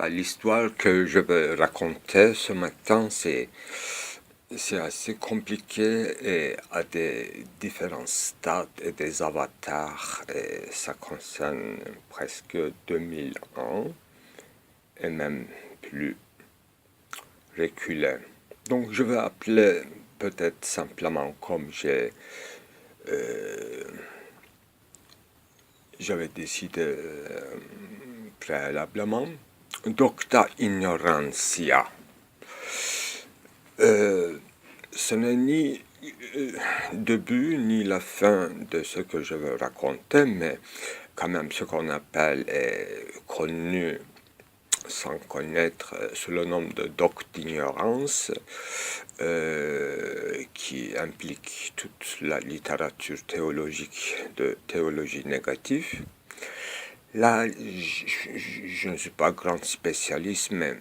L'histoire que je veux raconter ce matin, c'est assez compliqué et à des différents stades et des avatars. Et ça concerne presque 2000 ans et même plus reculé. Donc je vais appeler peut-être simplement comme j'avais décidé préalablement, Docta Ignorantia. Ce n'est ni début ni la fin de ce que je veux raconter, mais quand même ce qu'on appelle est connu sans connaître sous le nom de docte d'ignorance, qui implique toute la littérature théologique de théologie négative. Là, je ne suis pas grand spécialiste, mais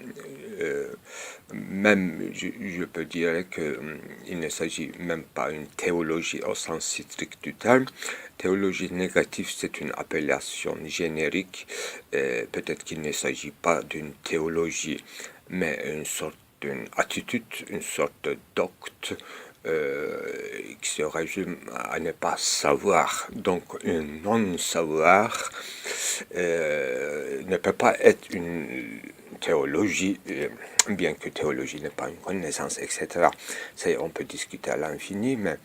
même je peux dire qu'il ne s'agit même pas d'une théologie au sens strict du terme. Théologie négative, c'est une appellation générique. Peut-être qu'il ne s'agit pas d'une théologie, mais une sorte d'une attitude, une sorte de docte qui se résume à ne pas savoir. Donc, un non-savoir ne peut pas être une théologie, bien que théologie n'est pas une connaissance, etc. On peut discuter à l'infini, mais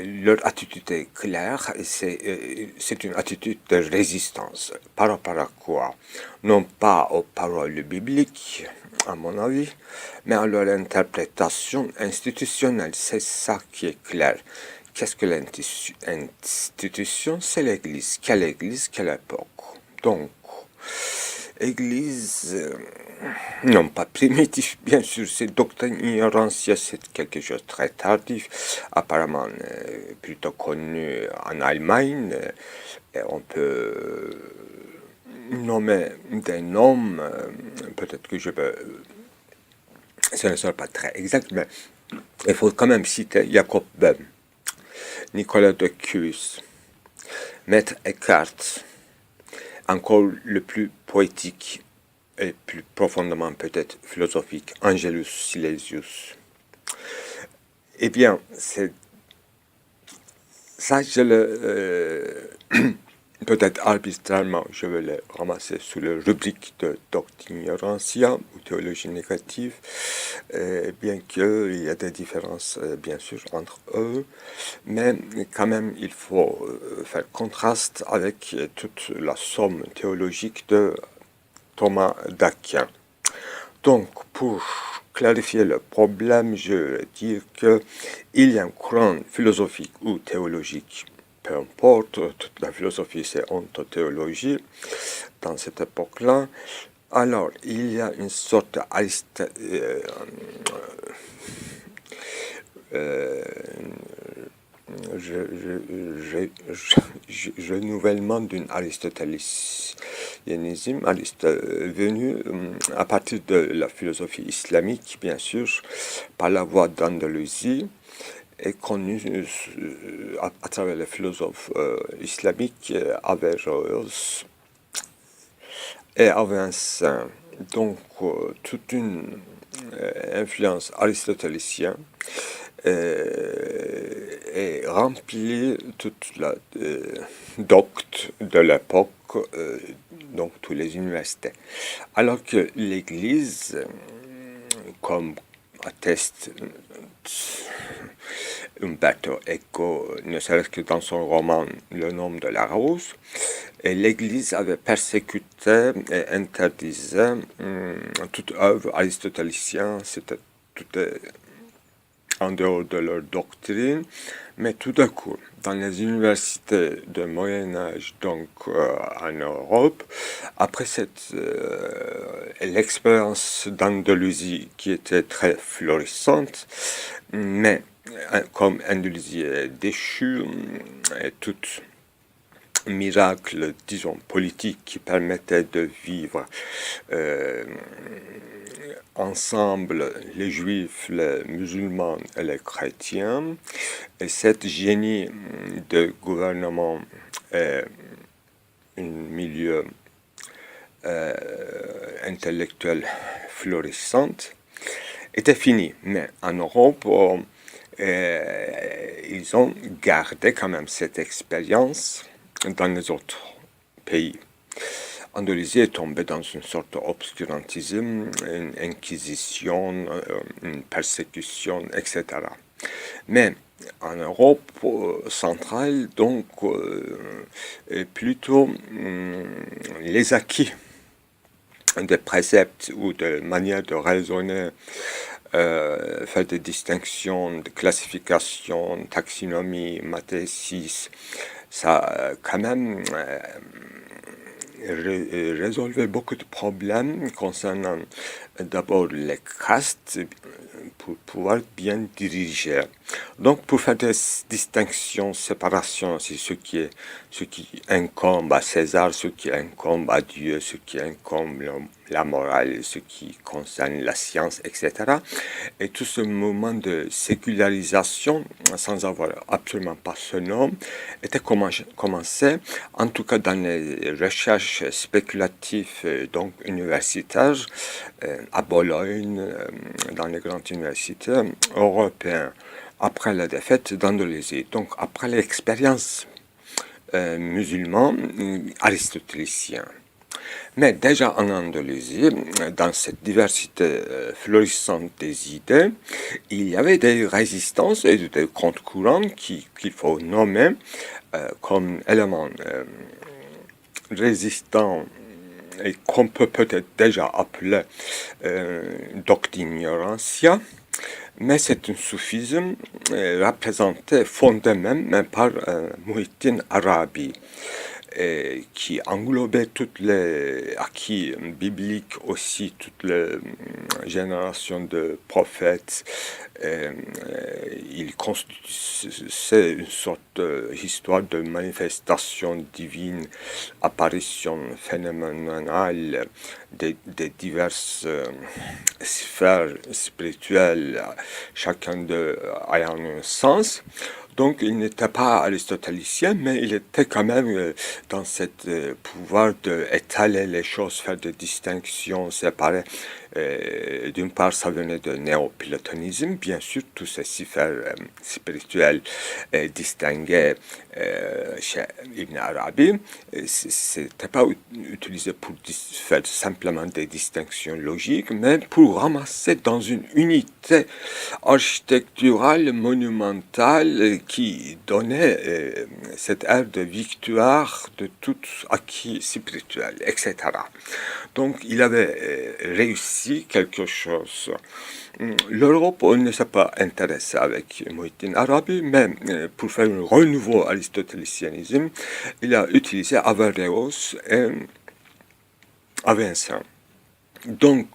leur attitude est claire, c'est une attitude de résistance. Par rapport à quoi? Non pas aux paroles bibliques, à mon avis, mais à leur interprétation institutionnelle. C'est ça qui est clair. Qu'est-ce que l'institution? C'est l'Église. Quelle Église? Quelle époque? Donc, Église, non pas primitif, bien sûr, c'est doctrine ignorantia, c'est quelque chose de très tardif, apparemment plutôt connu en Allemagne. Et on peut nommer des noms, peut-être que je peux, ce ne sera pas très exact, mais il faut quand même citer Jacob Böhm, Nicolas de Cuys, Maître Eckhart, encore le plus poétique et plus profondément peut-être philosophique, Angelus Silesius. Eh bien, c'est ça, peut-être arbitrairement, je vais le ramasser sous la rubrique de docte ignorantia ou théologie négative, bien qu'il y a des différences, bien sûr, entre eux, mais quand même, il faut faire contraste avec toute la somme théologique de Thomas d'Aquin. Donc, pour clarifier le problème, je veux dire qu'il y a un courant philosophique ou théologique, peu importe, toute la philosophie c'est ontothéologie dans cette époque-là. Alors, il y a une sorte de renouvellement d'un aristotélisme venu à partir de la philosophie islamique, bien sûr, par la voie d'Andalousie, est connu à travers les philosophes islamiques Averroès et Avicenna. Donc, toute une influence aristotélicienne et remplit toute la docte de l'époque, donc toutes les universités. Alors que l'Église, comme atteste Umberto Eco, ne serait-ce que dans son roman Le nom de la rose, et l'Église avait persécuté et interdisait toute œuvre aristotélicienne, c'était tout en dehors de leur doctrine, mais tout à coup, dans les universités de Moyen-Âge, donc en Europe, après l'expérience d'Andalousie qui était très florissante, mais comme Andalousie est déchue, et tout miracle, disons, politique qui permettait de vivre ensemble les juifs, les musulmans et les chrétiens, et cette génie de gouvernement et un milieu intellectuelle florissante était finie. Mais en Europe, ils ont gardé quand même cette expérience dans les autres pays. Andalousie est tombée dans une sorte d'obscurantisme, une inquisition, une persécution, etc. Mais en Europe centrale, donc, plutôt les acquis des préceptes ou de manière de raisonner, faire des distinctions, de classification, taxinomie, mathésis, ça quand même résolvait beaucoup de problèmes concernant d'abord les castes pour pouvoir bien diriger. Donc pour faire des distinctions, séparations, c'est ce qui incombe à César, ce qui incombe à Dieu, ce qui incombe la morale, ce qui concerne la science, etc. Et tout ce moment de sécularisation, sans avoir absolument pas ce nom, était commencé, en tout cas dans les recherches spéculatives, donc universitaires, à Bologne, dans les grandes universités européennes, après la défaite d'Andalousie, donc après l'expérience musulmane aristotélicien. Mais déjà en Andalousie, dans cette diversité florissante des idées, il y avait des résistances et des contre-courants qu'il faut nommer comme éléments résistants et qu'on peut peut-être déjà appeler doctrinancia, mais c'est un soufisme représenté, fondé même par Muhyiddin Arabi, qui englobait toutes les acquis bibliques aussi, toutes les générations de prophètes. Il constitue une sorte d'histoire de manifestation divine, apparition phénoménale des diverses sphères spirituelles, chacun d'eux ayant un sens. Donc il n'était pas aristotélicien, mais il était quand même dans ce pouvoir d'étaler les choses, faire des distinctions, séparer. D'une part, ça venait de néoplatonisme, bien sûr, tous ces sphères spirituelles distinguées chez Ibn Arabi. C'était pas utilisé pour faire simplement des distinctions logiques, mais pour ramasser dans une unité architecturale, monumentale, qui donnait cette ère de victoire de tout acquis spirituel, etc. Donc il avait réussi quelque chose. L'Europe ne s'est pas intéressée avec Muhyiddin Arabi, mais pour faire un renouveau aristotélicianisme, il a utilisé Averroès et Avicenna. Donc,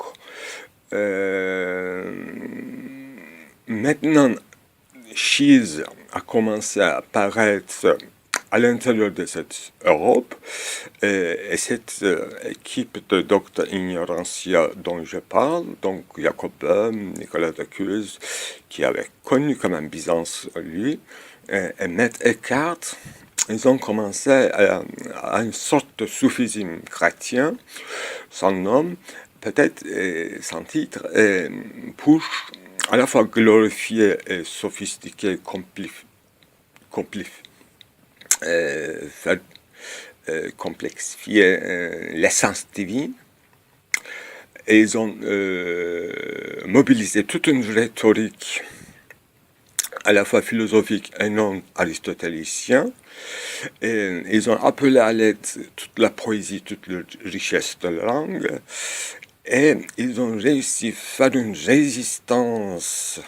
maintenant, Chiz a commencé à apparaître à l'intérieur de cette Europe, et cette équipe de Doctor Ignorantia dont je parle, donc Jacob Böhm, Nicolas de Cuze, qui avait connu quand même Byzance lui, et Maître Eckhart, ils ont commencé à une sorte de soufisme chrétien, sans nom, peut-être sans titre, pour à la fois glorifier et sophistiquer, faire complexifier l'essence divine. Et ils ont mobilisé toute une rhétorique à la fois philosophique et non aristotélicienne. Et ils ont appelé à l'aide toute la poésie, toute la richesse de la langue. Et ils ont réussi à faire une résistance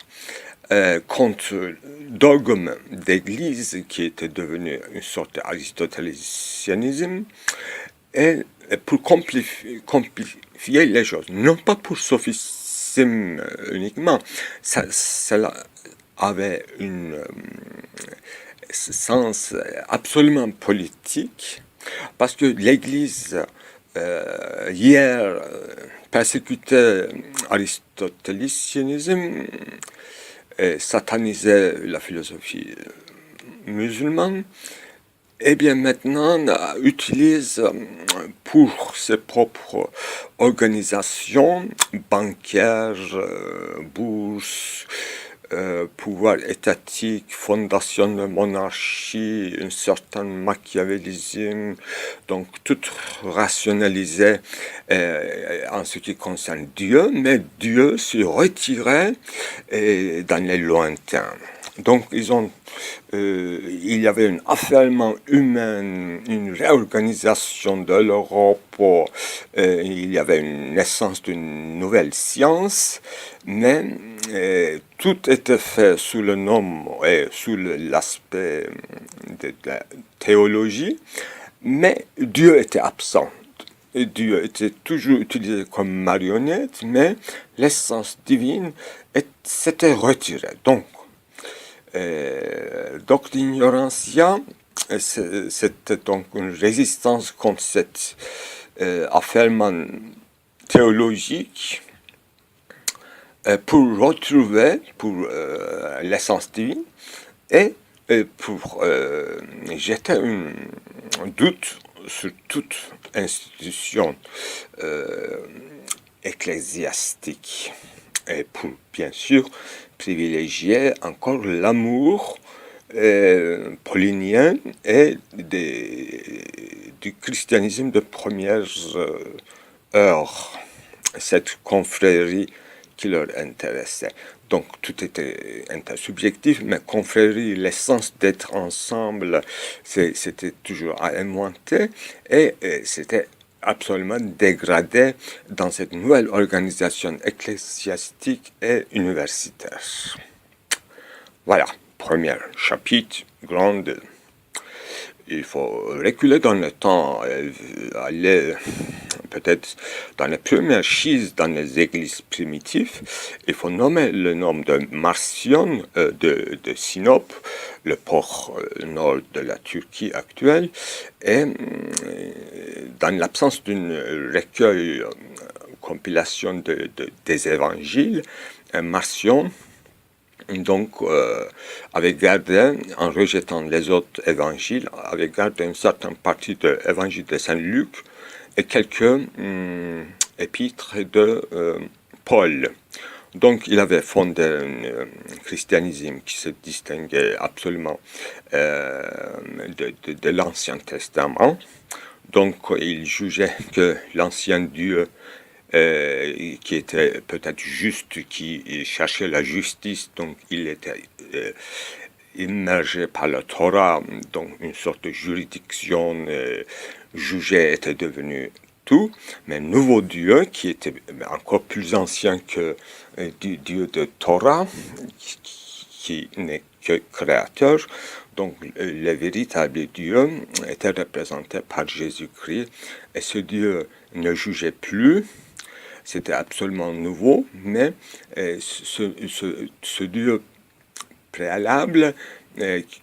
contre dogme d'église qui était devenu une sorte d'aristotélicianisme, et pour complexifier les choses, non pas pour sophisme uniquement, cela avait un sens absolument politique, parce que l'église hier persécutait l'aristotélicianisme et satanisait la philosophie musulmane, Eh bien maintenant, utilise pour ses propres organisations bancaires, bourses, pouvoir étatique, fondation de monarchie, un certain machiavélisme, donc tout rationalisé en ce qui concerne Dieu, mais Dieu se retirait dans les lointains. Donc il y avait un affalement humain, une réorganisation de l'Europe, il y avait une naissance d'une nouvelle science, mais tout était fait sous le nom et sous l'aspect de la théologie, mais Dieu était absent. Et Dieu était toujours utilisé comme marionnette, mais l'essence divine s'était retirée. Donc, l'ignorantia, c'était donc une résistance contre cet affairement théologique pour retrouver l'essence divine et pour jeter un doute sur toute institution ecclésiastique et pour bien sûr privilégier encore l'amour paulinien et du christianisme de première heure, cette confrérie qui leur intéressait. Donc tout était intersubjectif, mais confrérie, l'essence d'être ensemble, c'était toujours à inventer et c'était absolument dégradé dans cette nouvelle organisation ecclésiastique et universitaire. Voilà, premier chapitre, grande. Il faut reculer dans le temps, aller peut-être dans les premières chises dans les églises primitives. Il faut nommer le nom de Marcion de Sinope, le port nord de la Turquie actuelle, et dans l'absence d'une recueil, compilation des évangiles, Marcion donc avait gardé, en rejetant les autres évangiles, avait gardé une certaine partie de l'évangile de Saint-Luc et quelques épîtres de Paul. Donc il avait fondé un christianisme qui se distinguait absolument de l'Ancien Testament. Donc il jugeait que l'ancien Dieu qui était peut-être juste, qui cherchait la justice, donc il était immergé par la Torah, donc une sorte de juridiction, jugé était devenu tout, mais nouveau Dieu qui était encore plus ancien que du Dieu de Torah, qui n'est que créateur. Donc le véritable Dieu était représenté par Jésus-Christ, et ce Dieu ne jugeait plus. C'était absolument nouveau, mais ce Dieu préalable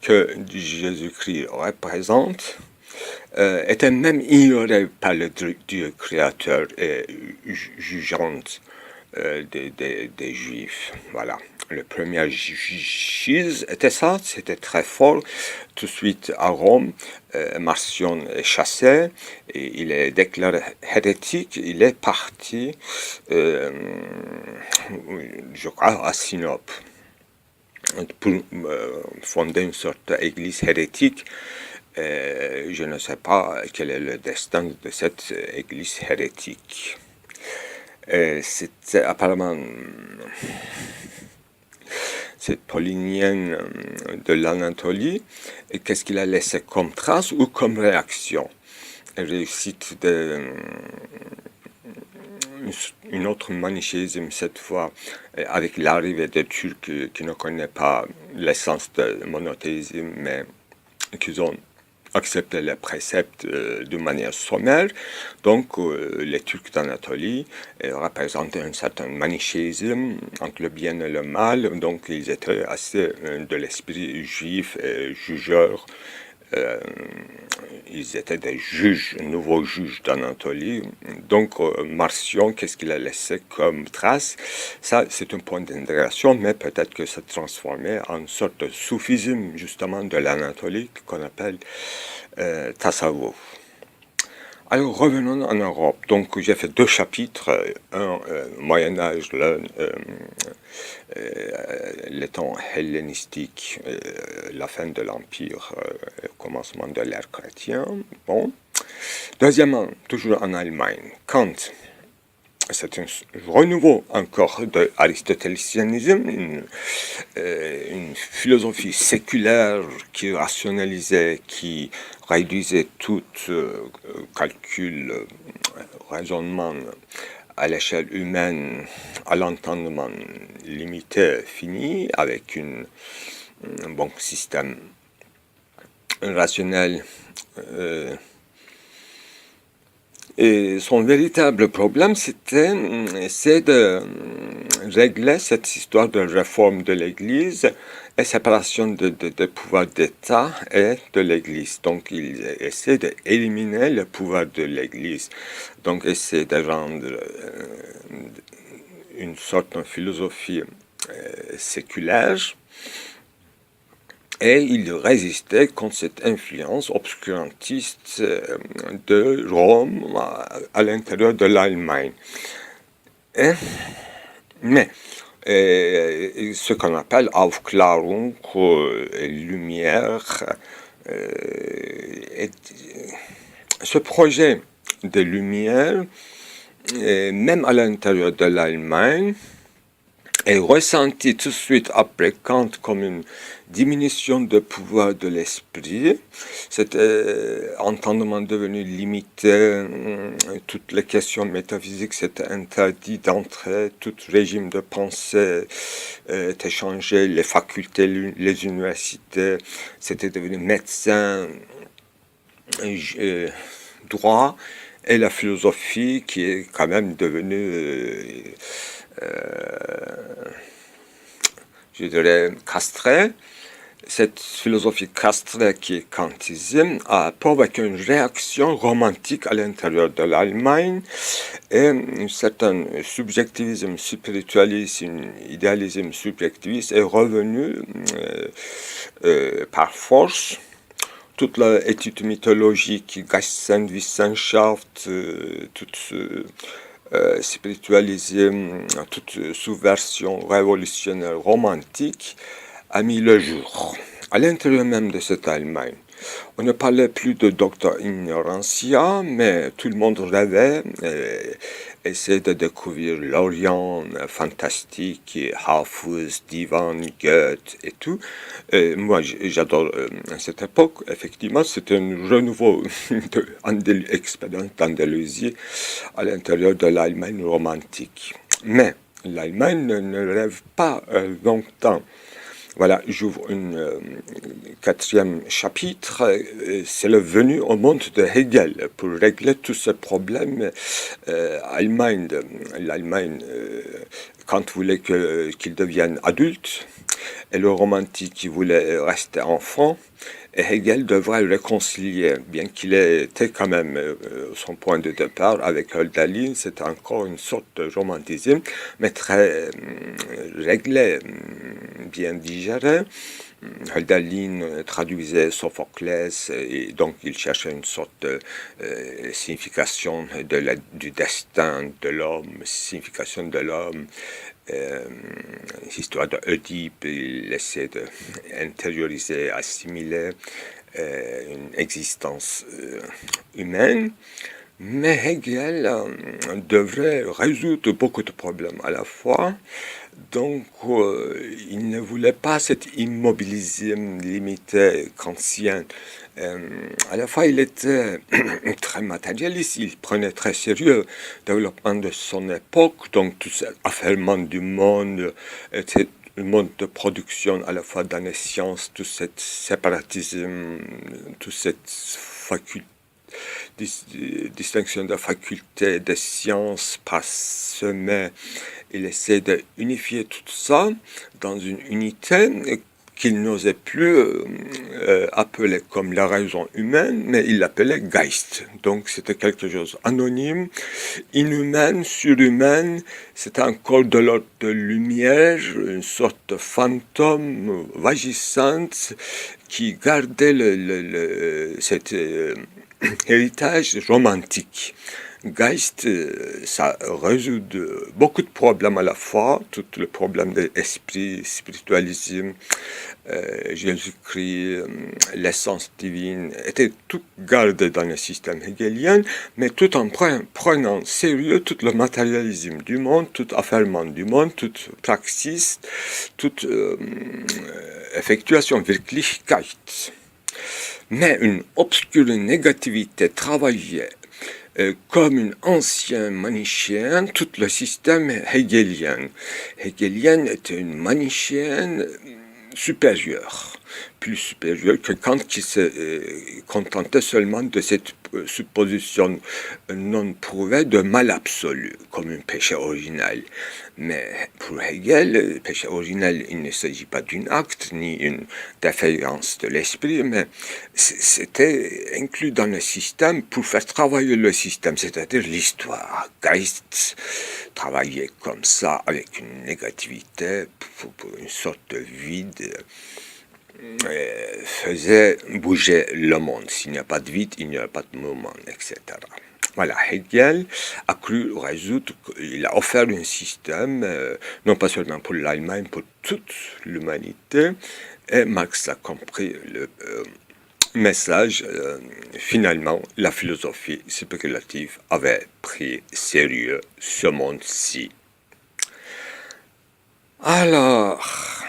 que Jésus-Christ représente était même ignoré par le Dieu créateur et jugeant des Juifs. Voilà. Le premier chise était ça, c'était très fort. Tout de suite à Rome, Marcion est chassé, et il est déclaré hérétique, il est parti, je crois, à Sinope, pour fonder une sorte d'église hérétique. Je ne sais pas quel est le destin de cette église hérétique. C'était apparemment cette paulinienne de l'Anatolie, et qu'est-ce qu'il a laissé comme trace ou comme réaction? Réussite une autre manichéisme cette fois, avec l'arrivée des Turcs qui ne connaissent pas l'essence du monothéisme, mais qui ont accepté les préceptes d'une manière sommaire. Donc les Turcs d'Anatolie représentaient un certain manichéisme entre le bien et le mal, donc ils étaient assez de l'esprit juif et jugeur Ils étaient des juges, nouveaux juges d'Anatolie. Donc, Marcion, qu'est-ce qu'il a laissé comme trace? Ça, c'est un point d'intégration, mais peut-être que ça transformait en une sorte de soufisme, justement, de l'Anatolie, qu'on appelle Tasawwuf. Alors, revenons en Europe. Donc, j'ai fait 2 chapitres, un Moyen-Âge, les temps hellénistiques, la fin de l'Empire, commencement de l'ère chrétienne. Bon. Deuxièmement, toujours en Allemagne, Kant, c'est un renouveau encore de l'aristotélisme, une philosophie séculaire qui rationalisait, qui réduisait tout calcul, raisonnement à l'échelle humaine, à l'entendement limité, fini, avec un bon système rationnel. Et son véritable problème, c'est de régler cette histoire de réforme de l'Église et séparation de pouvoir d'État et de l'Église. Donc, il essaie d'éliminer le pouvoir de l'Église. Donc, essaie de rendre une sorte de philosophie séculaire. Et il résistait contre cette influence obscurantiste de Rome à l'intérieur de l'Allemagne. Mais ce qu'on appelle Aufklärung, lumière, ce projet de lumière, même à l'intérieur de l'Allemagne, est ressenti tout de suite après Kant comme une diminution de pouvoir de l'esprit, cet entendement devenu limité, toutes les questions métaphysiques c'était interdit d'entrer, tout régime de pensée était changé, les facultés, les universités, c'était devenu médecin, droit, et la philosophie qui est quand même devenue je dirais, castrée. Cette philosophie castrée qui est kantisme a provoqué une réaction romantique à l'intérieur de l'Allemagne et un certain subjectivisme spiritualiste, un idéalisme subjectiviste est revenu par force. Toute l'étude mythologique, Geisteswissenschaft, toute spiritualisme, toute subversion révolutionnaire romantique a mis le jour. À l'intérieur même de cette Allemagne, on ne parlait plus de Doctor Ignorantia, mais tout le monde rêvait, essayait de découvrir l'Orient fantastique, Hafez, Divan, Goethe et tout. Moi, j'adore cette époque. Effectivement, c'était un renouveau de expérience d'Andalousie à l'intérieur de l'Allemagne romantique. Mais l'Allemagne ne rêve pas longtemps. Voilà, j'ouvre un 4e chapitre, c'est le venu au monde de Hegel pour régler tous ces problèmes. L'Allemagne, Kant voulait qu'il devienne adulte, et le romantique qui voulait rester enfant, et Hegel devrait réconcilier, bien qu'il était quand même son point de départ avec Hölderlin, c'était encore une sorte de romantisme, mais très réglé, bien digéré. Hölderlin traduisait Sophoclès et donc il cherchait une sorte de signification du destin de l'homme, signification de l'homme, histoire d'Oedipe, il essaie d'intérioriser, assimiler une existence humaine. Mais Hegel devrait résoudre beaucoup de problèmes à la fois. Donc, il ne voulait pas cet immobilisme limité kantien. À la fois, il était très matérialiste, il prenait très sérieux le développement de son époque, donc tout cet affairement du monde, était le mode de production à la fois dans les sciences, tout cet séparatisme, toute cette distinction de facultés, de sciences parsemées. Il essaie d'unifier tout ça dans une unité qu'il n'osait plus appeler comme la raison humaine, mais il l'appelait Geist. Donc c'était quelque chose anonyme, inhumaine, surhumaine. C'était un corps de l'ordre de lumière, une sorte de fantôme vagissante qui gardait cet héritage romantique. Geist, ça résout beaucoup de problèmes à la fois, tout le problème de l'esprit, spiritualisme, Jésus-Christ, l'essence divine, était tout gardé dans le système hegelien, mais tout en prenant sérieux tout le matérialisme du monde, tout affairement du monde, toute praxis, toute effectuation, Wirklichkeit. Mais une obscure négativité travaillait comme une ancienne manichéenne, tout le système hegelien. Hegelien était une manichéenne supérieure, plus supérieure que Kant qui se contentait seulement de cette supposition non prouvée de mal absolu, comme un péché original. Mais pour Hegel, le péché original, il ne s'agit pas d'un acte ni une défaillance de l'esprit, mais c'était inclus dans le système pour faire travailler le système, c'est-à-dire l'histoire. Geist travaillait comme ça, avec une négativité, pour une sorte de vide, faisait bouger le monde. S'il n'y a pas de vide, il n'y a pas de mouvement, etc. Voilà, Hegel a cru résoudre, il a offert un système, non pas seulement pour l'Allemagne, pour toute l'humanité, et Marx a compris le message. Finalement, la philosophie spéculative avait pris sérieux ce monde-ci. Alors,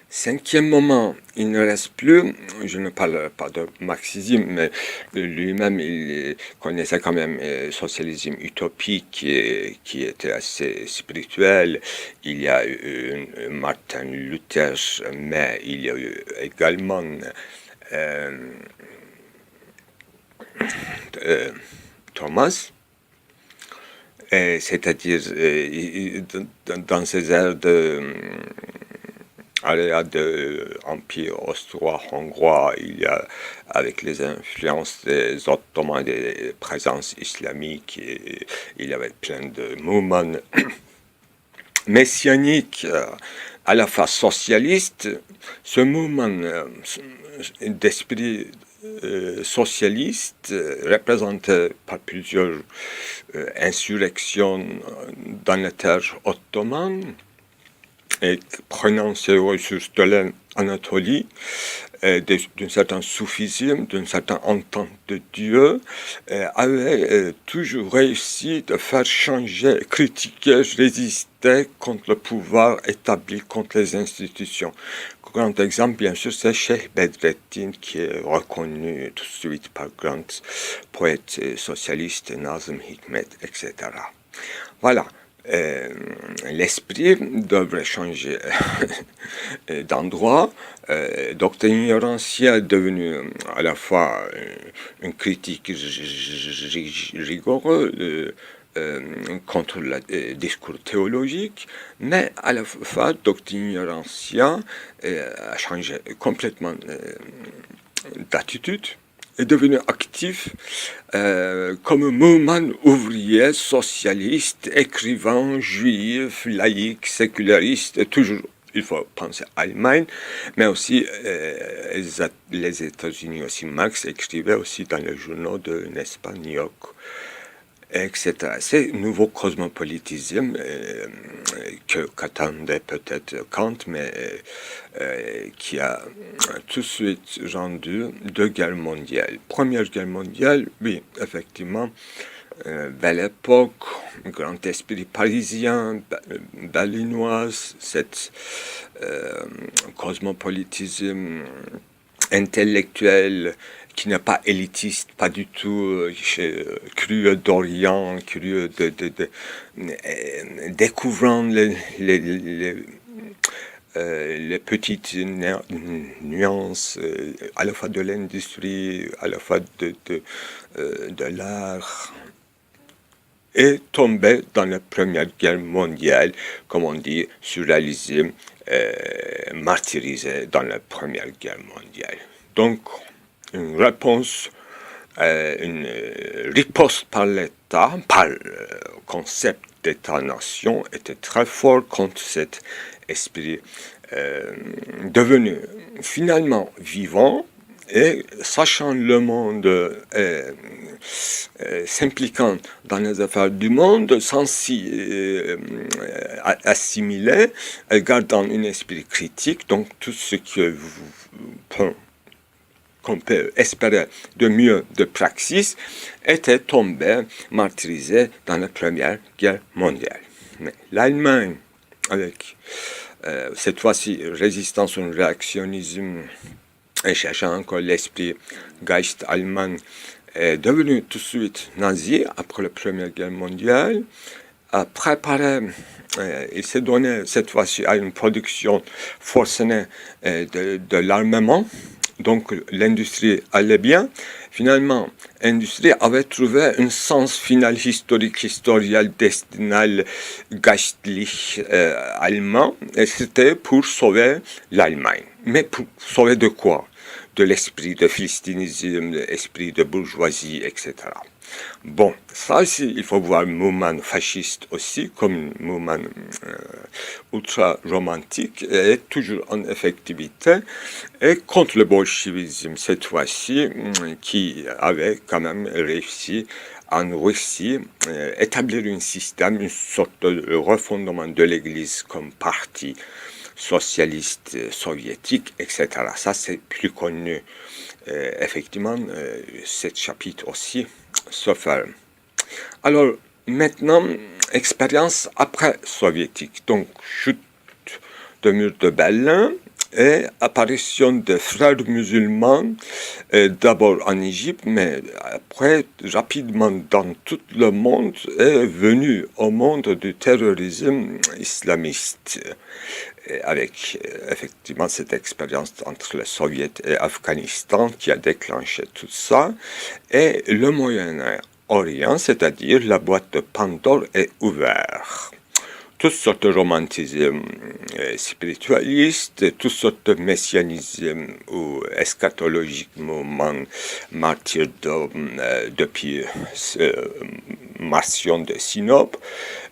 cinquième moment, il ne reste plus, je ne parle pas de marxisme, mais lui-même, il connaissait quand même le socialisme utopique qui était assez spirituel. Il y a eu Martin Luther, mais il y a eu également Thomas, c'est-à-dire dans ces airs de l'Empire austro-hongrois, il y a, avec les influences des Ottomans, des présences islamiques, il y avait plein de mouvements messianiques à la fois socialistes. Ce mouvement d'esprit socialiste représenté par plusieurs insurrections dans la terre ottomane, et prenant ses ressources de l'Anatolie, d'un certain soufisme, d'une certaine entente de Dieu, avait toujours réussi de faire changer, critiquer, résister contre le pouvoir établi, contre les institutions. Grand exemple, bien sûr, c'est Cheikh Bedrettin, qui est reconnu tout de suite par grands poètes socialistes, Nazım Hikmet, etc. Voilà. L'esprit devrait changer d'endroit. Docteur Ignorancia est devenu à la fois une critique rigoureuse contre le discours théologique, mais à la fois Docteur Ignorancia a changé complètement d'attitude, est devenu actif comme mouvement ouvrier, socialiste, écrivain, juif, laïque, séculariste, toujours, il faut penser à l'Allemagne, mais aussi les États-Unis aussi. Marx écrivait aussi dans les journaux de, n'est-ce pas, New York, etc. C'est un nouveau cosmopolitisme qu'attendait peut-être Kant, mais qui a tout de suite rendu deux guerres mondiales. Première guerre mondiale, oui, effectivement, belle époque, grand esprit parisien, berlinoise, cet cosmopolitisme intellectuel qui n'est pas élitiste, pas du tout curieux d'Orient, curieux de découvrant les petites nuances à la fois de l'industrie, à la fois de l'art, est tombé dans la Première Guerre mondiale, comme on dit, surréalisé, martyrisé dans la Première Guerre mondiale. Donc, une réponse, une riposte par l'État, par le concept d'État-nation, était très fort contre cet esprit devenu finalement vivant et sachant le monde, s'impliquant dans les affaires du monde sans s'y assimiler, gardant un esprit critique, donc tout ce qu'on peut espérer de mieux de praxis, était tombé, martyrisé dans la Première Guerre mondiale. Mais l'Allemagne, avec cette fois-ci résistance au réactionnisme et cherchant encore l'esprit Geist allemand, est devenu tout de suite nazi après la Première Guerre mondiale, a préparé, il s'est donné cette fois-ci à une production forcenée de l'armement. Donc l'industrie allait bien. Finalement, l'industrie avait trouvé un sens final historique, historial, destinal, geistlich allemand, et c'était pour sauver l'Allemagne. Mais pour sauver de quoi? De l'esprit de philistinisme, de l'esprit de bourgeoisie, etc. Bon, ça aussi, il faut voir le mouvement fasciste aussi comme un mouvement ultra-romantique et toujours en effectivité, et contre le bolchevisme cette fois-ci, qui avait quand même réussi en Russie établir un système, une sorte de refondement de l'Église comme parti socialiste soviétique, etc. Ça, c'est plus connu. Effectivement, ce chapitre aussi se ferme. Alors, maintenant, expérience après-soviétique. Donc, chute du mur de Berlin et apparition des frères musulmans, d'abord en Égypte, mais après, rapidement dans tout le monde, est venu au monde du terrorisme islamiste, avec effectivement cette expérience entre les Soviets et l'Afghanistan qui a déclenché tout ça, et le Moyen-Orient, c'est-à-dire la boîte de Pandore, est ouverte. Toutes sortes de romantisme spiritualiste, toutes sortes de messianisme ou eschatologique, mouvement martyrdom depuis Marcion de Sinope,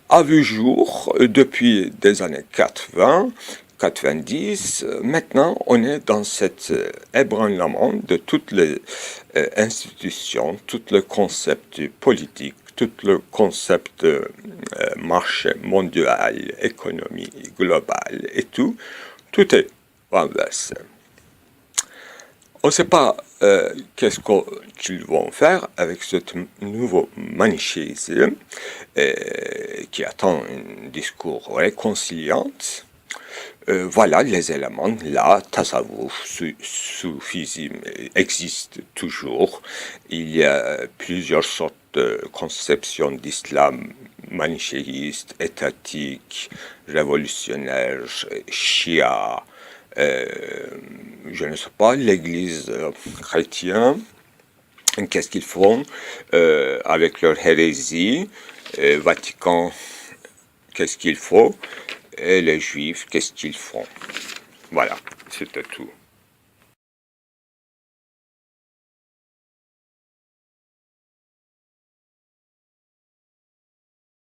a vu jour depuis des années 80, 90. Maintenant, on est dans cet ébranlement de toutes les institutions, tout le concept politique, tout le concept de marché mondial, économie globale et tout est renversé. On ne sait pas qu'est-ce qu'ils vont faire avec ce nouveau manichéisme qui attend un discours réconciliant. Voilà les éléments là, tasawwuf, soufisme existe toujours. Il y a plusieurs sortes de conceptions d'islam manichéiste, étatique, révolutionnaire, chia, je ne sais pas, l'église chrétienne, qu'est-ce qu'ils font avec leur hérésie, Vatican, qu'est-ce qu'il faut, et les juifs, qu'est-ce qu'ils font. Voilà, c'était tout.